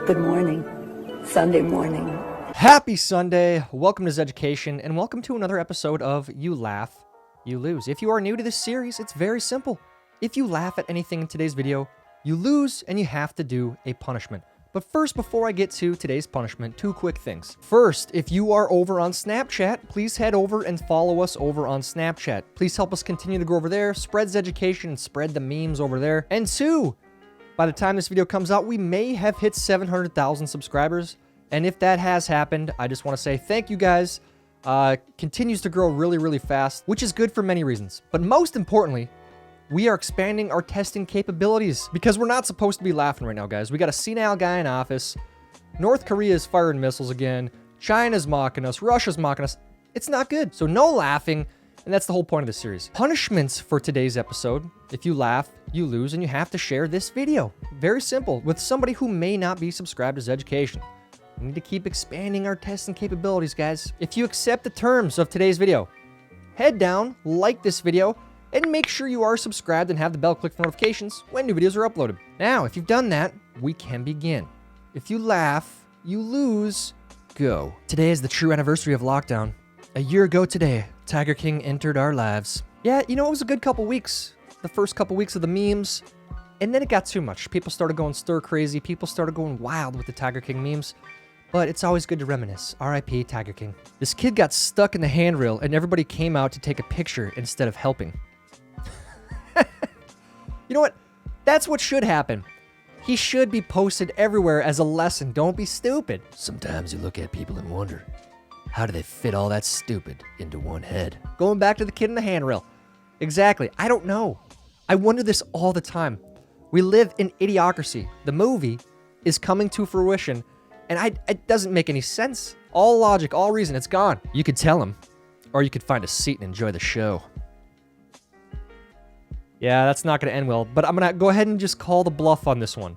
Good morning. Sunday morning. Happy Sunday. Welcome to Zeducation, and welcome to another episode of You Laugh, You Lose. If you are new to this series, it's very simple. If you laugh at anything in today's video, you lose and you have to do a punishment. But first, before I get to today's punishment, two quick things. First, if you are over on Snapchat, please head over and follow us over on Snapchat. Please help us continue to go over there, spread Zeducation, and spread the memes over there. And two, by the time this video comes out, we may have hit 700,000 subscribers. And if that has happened, I just want to say thank you guys. Continues to grow really, really fast, which is good for many reasons. But most importantly, we are expanding our testing capabilities because we're not supposed to be laughing right now, guys. We got a senile guy in office. North Korea is firing missiles again. China's mocking us. Russia's mocking us. It's not good. So no laughing. And that's the whole point of the series. Punishments for today's episode. If you laugh, you lose, and you have to share this video. Very simple. With somebody who may not be subscribed to Zeducation. We need to keep expanding our testing capabilities, guys. If you accept the terms of today's video, head down, like this video, and make sure you are subscribed and have the bell clicked for notifications when new videos are uploaded. Now, if you've done that, we can begin. If you laugh, you lose, go. Today is the true anniversary of lockdown. A year ago today, Tiger King entered our lives. Yeah, you know, it was a good couple weeks. The first couple weeks of the memes, and then it got too much. People started going stir crazy. People started going wild with the Tiger King memes. But it's always good to reminisce. R.I.P. Tiger King. This kid got stuck in the handrail, and everybody came out to take a picture instead of helping. You know what? That's what should happen. He should be posted everywhere as a lesson. Don't be stupid. Sometimes you look at people and wonder, how do they fit all that stupid into one head? Going back to the kid in the handrail. Exactly. I don't know. I wonder this all the time. We live in idiocracy. The movie is coming to fruition, and it doesn't make any sense. All logic, all reason, it's gone. You could tell him, or you could find a seat and enjoy the show. Yeah, that's not going to end well, but I'm going to go ahead and just call the bluff on this one.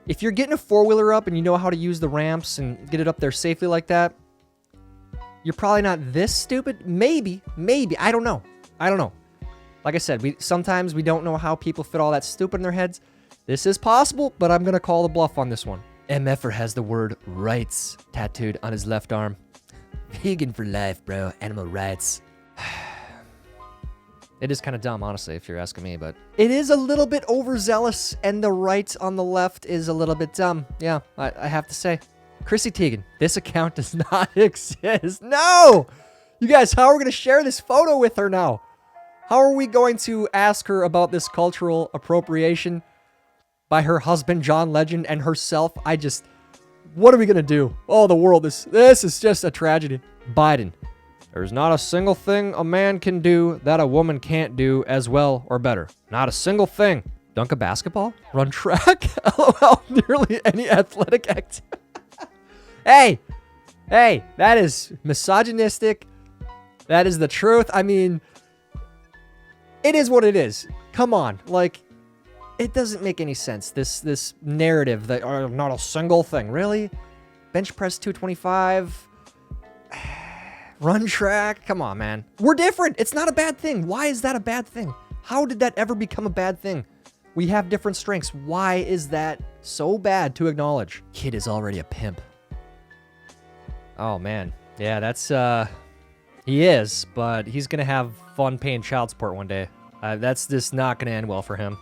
If you're getting a four-wheeler up and you know how to use the ramps and get it up there safely like that, you're probably not this stupid. Maybe, I don't know. Like I said, sometimes we don't know how people fit all that stupid in their heads. This is possible, but I'm going to call the bluff on this one. MFer has the word rights tattooed on his left arm. Vegan for life, bro. Animal rights. It is kind of dumb, honestly, if you're asking me, but it is a little bit overzealous, and the right on the left is a little bit dumb. Yeah, I have to say. Chrissy Teigen, this account does not exist. No! You guys, how are we going to share this photo with her now? How are we going to ask her about this cultural appropriation by her husband, John Legend, and herself? What are we going to do? Oh, the world, this is just a tragedy. Biden. There's not a single thing a man can do that a woman can't do as well or better. Not a single thing. Dunk a basketball? Run track? LOL, nearly any athletic activity. Hey, that is misogynistic. That is the truth. I mean, it is what it is. Come on. Like, it doesn't make any sense. This narrative that not a single thing. Really? Bench press 225? Run track? Come on, man. We're different. It's not a bad thing. Why is that a bad thing? How did that ever become a bad thing? We have different strengths. Why is that so bad to acknowledge? Kid is already a pimp. Oh, man. Yeah, that's, he is, but he's gonna have fun paying child support one day. That's just not gonna end well for him.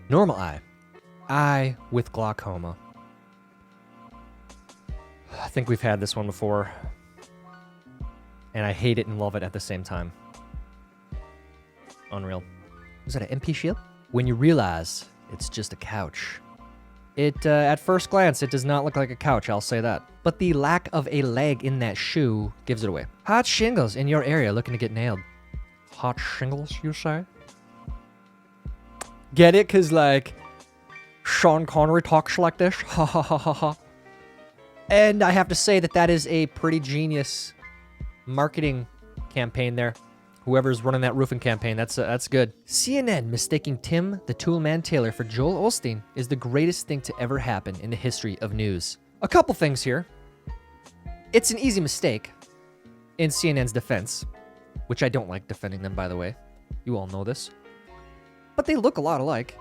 Normal eye. Eye with glaucoma. I think we've had this one before. And I hate it and love it at the same time. Unreal. Was that an MP shield? When you realize it's just a couch. At first glance, it does not look like a couch, I'll say that. But the lack of a leg in that shoe gives it away. Hot shingles in your area looking to get nailed. Hot shingles, you say? Get it? Because, like, Sean Connery talks like this. Ha ha ha ha ha. And I have to say that is a pretty genius marketing campaign there. Whoever's running that roofing campaign, that's good. CNN mistaking Tim the Toolman Taylor for Joel Osteen is the greatest thing to ever happen in the history of news. A couple things here. It's an easy mistake in CNN's defense, which I don't like defending them, by the way. You all know this. But they look a lot alike.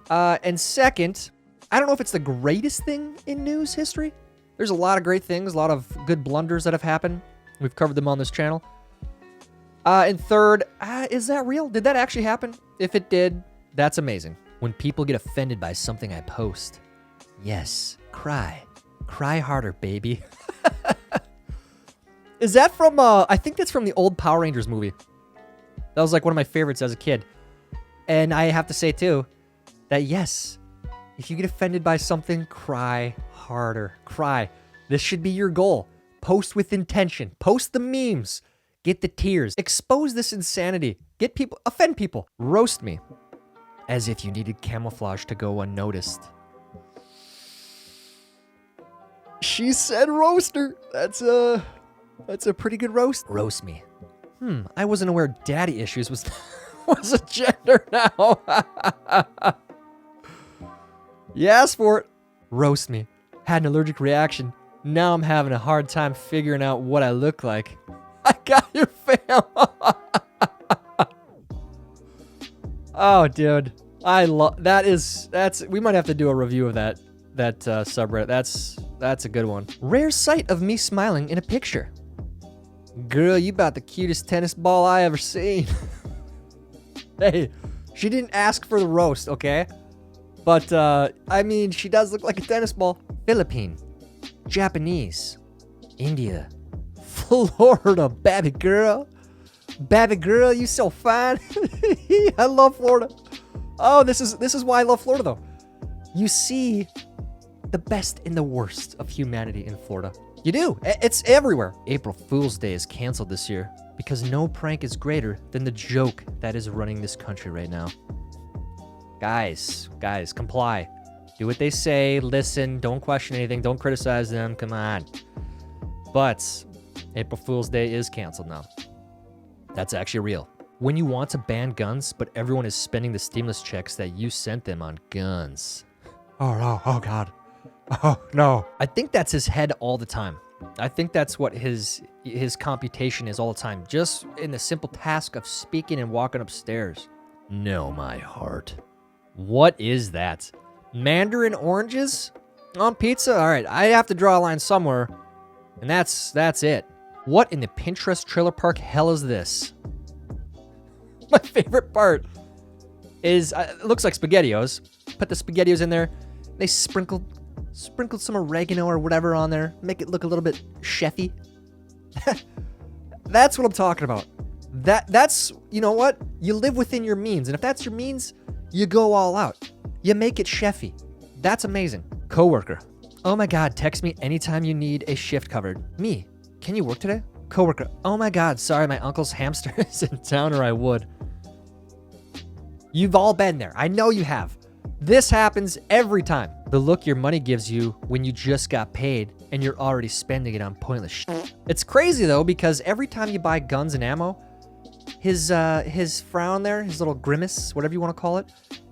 And second, I don't know if it's the greatest thing in news history. There's a lot of great things, a lot of good blunders that have happened. We've covered them on this channel. And third, is that real? Did that actually happen? If it did, that's amazing. When people get offended by something I post, yes, cry. Cry harder, baby. Is that from, I think that's from the old Power Rangers movie. That was like one of my favorites as a kid. And I have to say, too, that yes, if you get offended by something, cry harder. Cry. This should be your goal. Post with intention. Post the memes. Get the tears. Expose this insanity. Get people, offend people. Roast me. As if you needed camouflage to go unnoticed. She said roaster. That's a pretty good roast. Roast me. I wasn't aware daddy issues was a gender now. You asked for it. Roast me. Had an allergic reaction. Now I'm having a hard time figuring out what I look like. I got your fam. Oh, dude. I love that's we might have to do a review of that subreddit. That's a good one. Rare sight of me smiling in a picture. Girl, you about the cutest tennis ball I ever seen. Hey, she didn't ask for the roast, okay? But, I mean, she does look like a tennis ball. Philippine, Japanese, India, Florida, baby girl. Baby girl, you so fine. I love Florida. Oh, this is why I love Florida, though. You see the best and the worst of humanity in Florida. You do. It's everywhere. April Fool's Day is canceled this year because no prank is greater than the joke that is running this country right now. Guys, comply. Do what they say. Listen. Don't question anything. Don't criticize them. Come on. But April Fool's Day is canceled now. That's actually real. When you want to ban guns, but everyone is spending the stimulus checks that you sent them on guns. Oh, no. Oh, God. Oh, no. I think that's his head all the time. I think that's what his computation is all the time. Just in the simple task of speaking and walking upstairs. No, my heart. What is that? Mandarin oranges on pizza? All right, I have to draw a line somewhere, and that's it. What in the Pinterest trailer park hell is this? My favorite part is, it looks like SpaghettiOs. Put the SpaghettiOs in there. They sprinkled some oregano or whatever on there. Make it look a little bit chefy. That's what I'm talking about. That's, you know what? You live within your means. And if that's your means, you go all out. You make it chefy. That's amazing. Coworker. Oh my God, text me anytime you need a shift covered. Me. Can you work today? Coworker. Oh my God, sorry, my uncle's hamster is in town, or I would. You've all been there. I know you have. This happens every time. The look your money gives you when you just got paid and you're already spending it on pointless shit. It's crazy though, because every time you buy guns and ammo, his frown there, his little grimace, whatever you want to call it,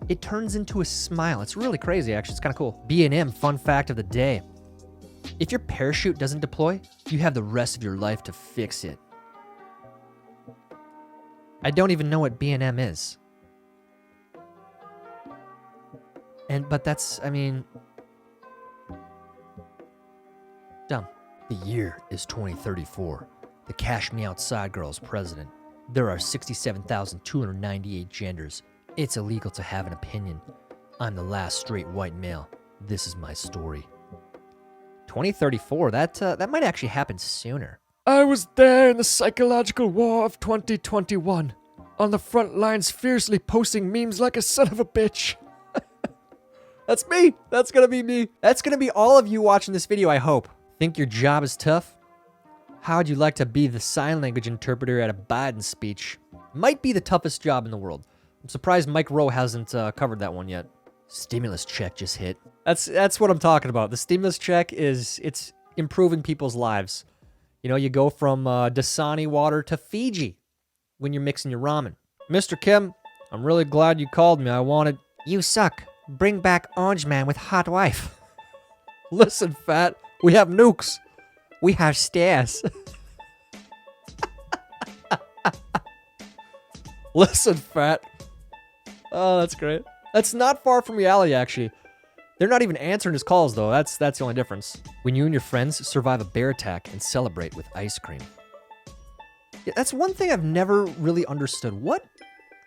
it turns into a smile. It's really crazy, actually. It's kind of cool. B&M, fun fact of the day. If your parachute doesn't deploy, you have the rest of your life to fix it. I don't even know what B&M is. But that's, I mean, dumb. The year is 2034. The Cash Me Outside girl is president. There are 67,298 genders. It's illegal to have an opinion. I'm the last straight white male. This is my story. 2034, that might actually happen sooner. I was there in the psychological war of 2021. On the front lines fiercely posting memes like a son of a bitch. That's me. That's gonna be me. That's gonna be all of you watching this video, I hope. Think your job is tough? How'd you like to be the sign language interpreter at a Biden speech? Might be the toughest job in the world. I'm surprised Mike Rowe hasn't covered that one yet. Stimulus check just hit. That's what I'm talking about. The stimulus check it's improving people's lives. You know, you go from Dasani water to Fiji when you're mixing your ramen. Mr. Kim, I'm really glad you called me. I wanted... You suck. Bring back Orange Man with hot wife. Listen, fat. We have nukes. We have stairs. Listen, fat. Oh, that's great. That's not far from reality, actually. They're not even answering his calls, though. That's the only difference. When you and your friends survive a bear attack and celebrate with ice cream. Yeah, that's one thing I've never really understood. What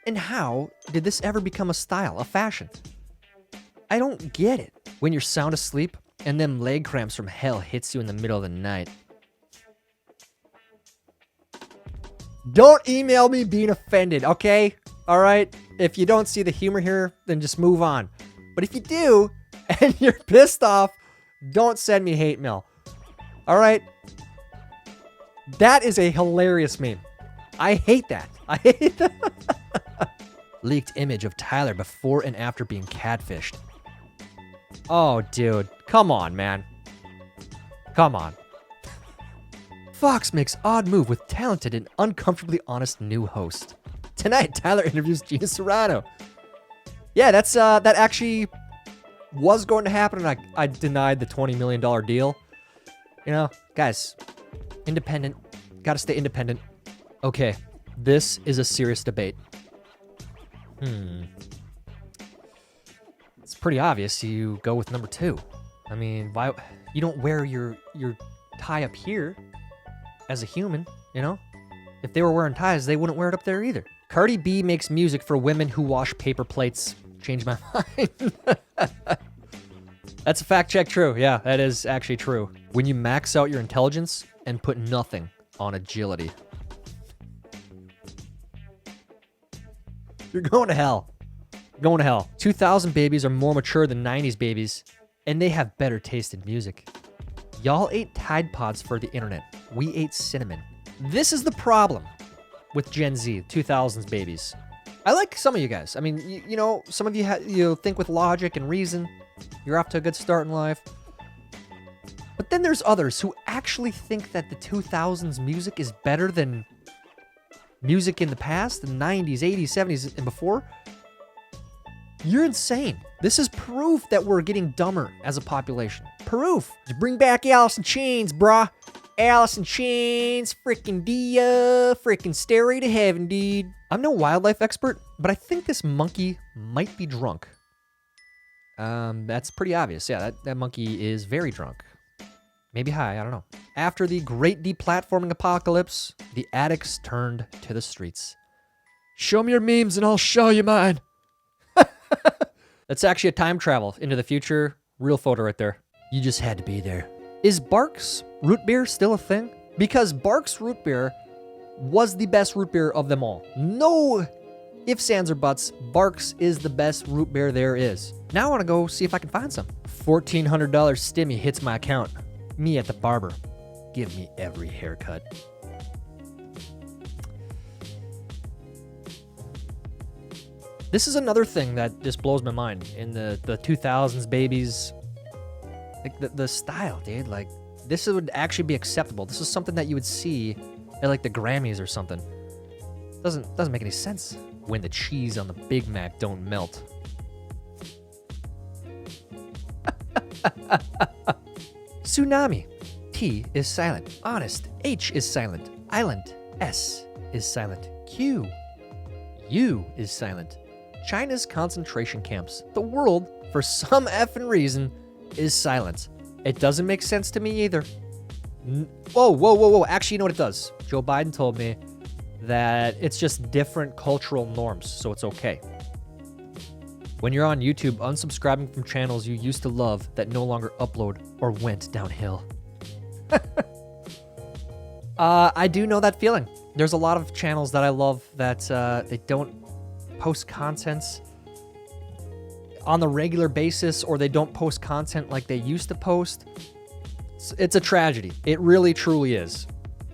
and how did this ever become a style, a fashion? I don't get it. When you're sound asleep and them leg cramps from hell hits you in the middle of the night. Don't email me being offended, okay? All right? If you don't see the humor here, then just move on. But if you do, and you're pissed off, don't send me hate mail. All right? That is a hilarious meme. I hate that. I hate that. Leaked image of Tyler before and after being catfished. Oh, dude. Come on, man. Come on. Fox makes odd move with talented and uncomfortably honest new host. Tonight, Tyler interviews Gina Serrano. Yeah, that's that actually was going to happen, and I denied the $20 million deal. You know, guys, independent. Gotta stay independent. Okay, this is a serious debate. It's pretty obvious you go with number 2. I mean, why you don't wear your tie up here as a human, you know? If they were wearing ties, they wouldn't wear it up there either. Cardi B makes music for women who wash paper plates. Change my mind. That's a fact check true. Yeah, that is actually true. When you max out your intelligence and put nothing on agility. You're going to hell. Going to hell. 2000 babies are more mature than 90s babies, and they have better taste in music. Y'all ate Tide Pods for the internet. We ate cinnamon. This is the problem with Gen Z, 2000s babies. I like some of you guys. I mean, you know, some of you you think with logic and reason. You're off to a good start in life. But then there's others who actually think that the 2000s music is better than music in the past, the 90s, 80s, 70s, and before. You're insane. This is proof that we're getting dumber as a population. Proof. Just bring back Alice in Chains, brah. Alice in Chains, frickin' Dia, frickin' Stairway to Heaven, dude. I'm no wildlife expert, but I think this monkey might be drunk. That's pretty obvious. Yeah, that monkey is very drunk. Maybe high, I don't know. After the great deplatforming apocalypse, the addicts turned to the streets. Show me your memes and I'll show you mine. That's actually a time travel into the future. Real photo right there. You just had to be there. Is Barks root beer still a thing? Because Barks root beer was the best root beer of them all. No ifs, ands, or buts. Barks is the best root beer there is. Now I want to go see if I can find some. $1,400 stimmy hits my account. Me at the barber. Give me every haircut. This is another thing that just blows my mind in the 2000s babies. Like the style, dude. Like, this would actually be acceptable. This is something that you would see at like the Grammys or something. Doesn't make any sense when the cheese on the Big Mac don't melt. Tsunami. T is silent. Honest. H is silent. Island. S is silent. Q. U is silent. China's concentration camps. The world, for some effing reason, is silent. It doesn't make sense to me either. Whoa. Actually, you know what it does? Joe Biden told me that it's just different cultural norms, so it's okay. When you're on YouTube, unsubscribing from channels you used to love that no longer upload or went downhill. I do know that feeling. There's a lot of channels that I love that they don't post content on the regular basis, or they don't post content like they used to post. It's a tragedy. It really, truly is.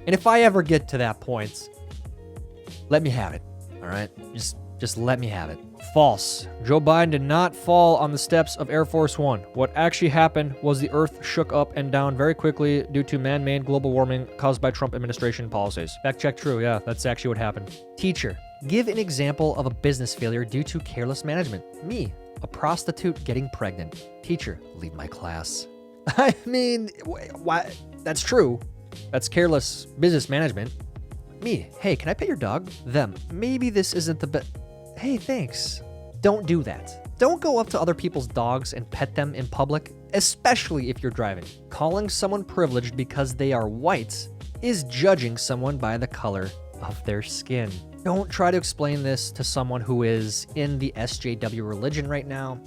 And if I ever get to that point, let me have it. All right? Just let me have it. False. Joe Biden did not fall on the steps of Air Force One. What actually happened was the Earth shook up and down very quickly due to man-made global warming caused by Trump administration policies. Fact check true. Yeah, that's actually what happened. Teacher. Give an example of a business failure due to careless management. Me. A prostitute getting pregnant. Teacher. Leave my class. I mean, why? That's true. That's careless business management. Me. Hey, can I pet your dog? Them. Maybe this isn't the best. Hey, thanks. Don't do that. Don't go up to other people's dogs and pet them in public, especially if you're driving. Calling someone privileged because they are white is judging someone by the color of their skin. Don't try to explain this to someone who is in the SJW religion right now,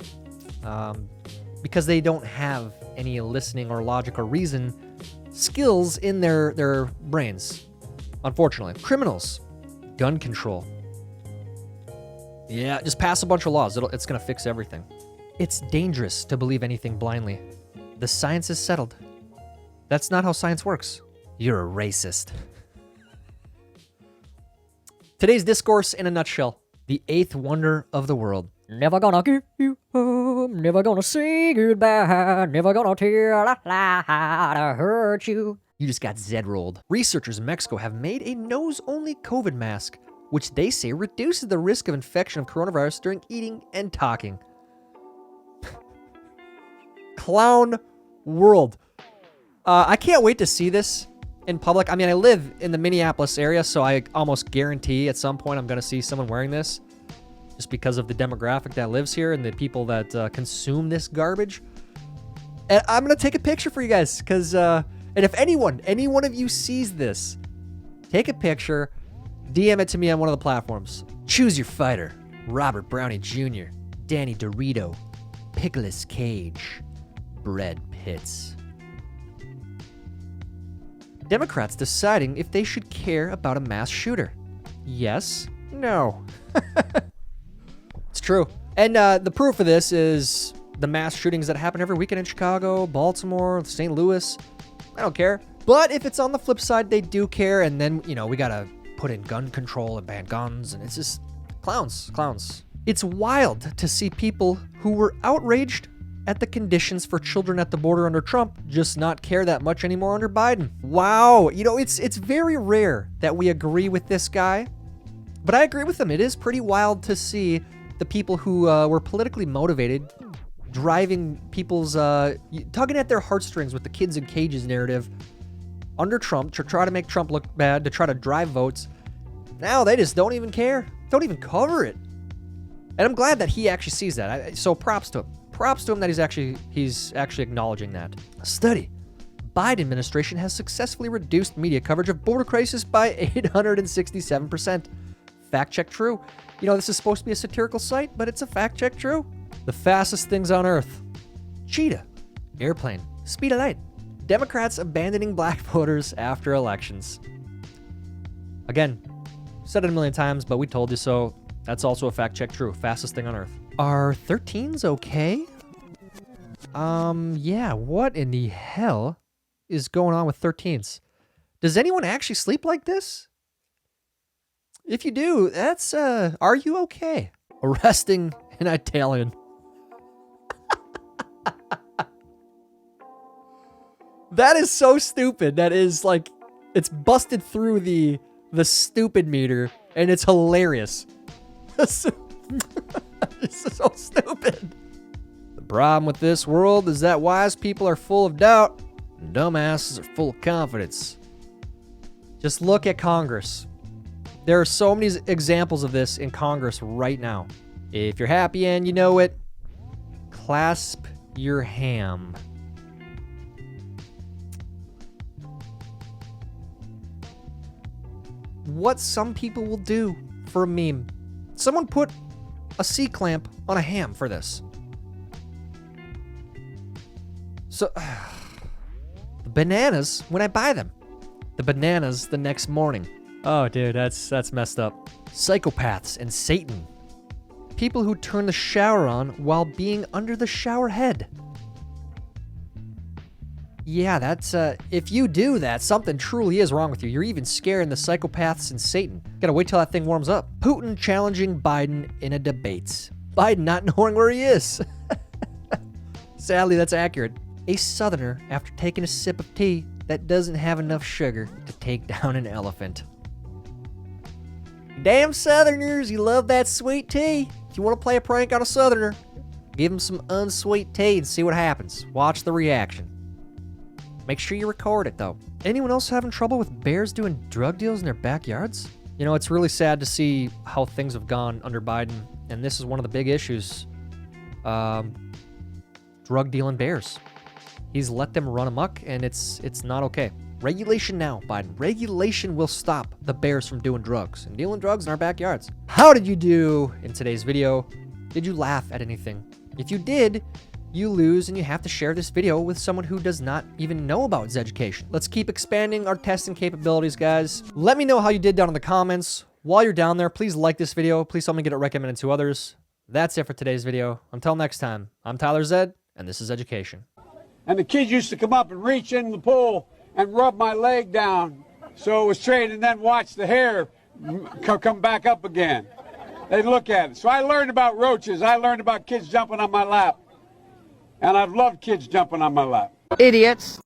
because they don't have any listening or logic or reason skills in their brains, unfortunately. Criminals, gun control. Yeah, just pass a bunch of laws. It's going to fix everything. It's dangerous to believe anything blindly. The science is settled. That's not how science works. You're a racist. Today's discourse in a nutshell. The eighth wonder of the world. Never gonna give you up, never gonna say goodbye, never gonna tell a lie to hurt you. You just got Zed-rolled. Researchers in Mexico have made a nose-only COVID mask, which they say reduces the risk of infection of coronavirus during eating and talking. Clown world. I can't wait to see this in public. I mean, I live in the Minneapolis area, so I almost guarantee at some point I'm going to see someone wearing this just because of the demographic that lives here and the people that consume this garbage. And I'm going to take a picture for you guys because, and if any one of you sees this, take a picture, DM it to me on one of the platforms. Choose your fighter. Robert Brownie Jr., Danny Dorito, Pickles Cage, Brad Pitts. Democrats deciding if they should care about a mass shooter. Yes, no. It's true. And the proof of this is the mass shootings that happen every weekend in Chicago, Baltimore, St. Louis. I don't care. But if it's on the flip side, they do care. And then, we got to put in gun control and ban guns. And it's just clowns. It's wild to see people who were outraged at the conditions for children at the border under Trump just not care that much anymore under Biden. Wow. It's very rare that we agree with this guy, but I agree with him. It is pretty wild to see the people who were politically motivated driving people's, tugging at their heartstrings with the kids in cages narrative under Trump to try to make Trump look bad, to try to drive votes. Now they just don't even care. Don't even cover it. And I'm glad that he actually sees that. So props to him. Props to him that he's actually acknowledging that. A study. Biden administration has successfully reduced media coverage of border crisis by 867%. Fact check true. This is supposed to be a satirical site, but it's a fact check true. The fastest things on earth. Cheetah. Airplane. Speed of light. Democrats abandoning black voters after elections. Again, said it a million times, but we told you so. That's also a fact check true. Fastest thing on earth. Are 13s okay? Yeah, what in the hell is going on with 13s? Does anyone actually sleep like this? If you do, that's, are you okay? Arresting an Italian. That is so stupid. That is like, it's busted through the stupid meter, and it's hilarious. This is so stupid. The problem with this world is that wise people are full of doubt and dumbasses are full of confidence. Just look at Congress. There are so many examples of this in Congress right now. If you're happy and you know it, clasp your ham. What some people will do for a meme. Someone put a C-clamp on a ham for this. So, the bananas when I buy them. The bananas the next morning. Oh, dude, that's messed up. Psychopaths and Satan. People who turn the shower on while being under the shower head. Yeah, that's, if you do that, something truly is wrong with you. You're even scaring the psychopaths and Satan. Gotta wait till that thing warms up. Putin challenging Biden in a debate. Biden not knowing where he is. Sadly, that's accurate. A southerner after taking a sip of tea that doesn't have enough sugar to take down an elephant. Damn southerners, you love that sweet tea. If you want to play a prank on a southerner, give him some unsweet tea and see what happens. Watch the reaction. Make sure you record it, though. Anyone else having trouble with bears doing drug deals in their backyards? It's really sad to see how things have gone under Biden, and this is one of the big issues drug dealing bears. He's let them run amok, and it's not okay. Regulation now, Biden. Regulation will stop the bears from doing drugs and dealing drugs in our backyards. How did you do in today's video? Did you laugh at anything? If you did, you lose, and you have to share this video with someone who does not even know about Zeducation. Let's keep expanding our testing capabilities, guys. Let me know how you did down in the comments. While you're down there, please like this video. Please help me get it recommended to others. That's it for today's video. Until next time, I'm Tyler Zed, and this is Zeducation. And the kids used to come up and reach in the pool and rub my leg down so it was straight, and then watch the hair come back up again. They'd look at it. So I learned about roaches. I learned about kids jumping on my lap. And I've loved kids jumping on my lap. Idiots.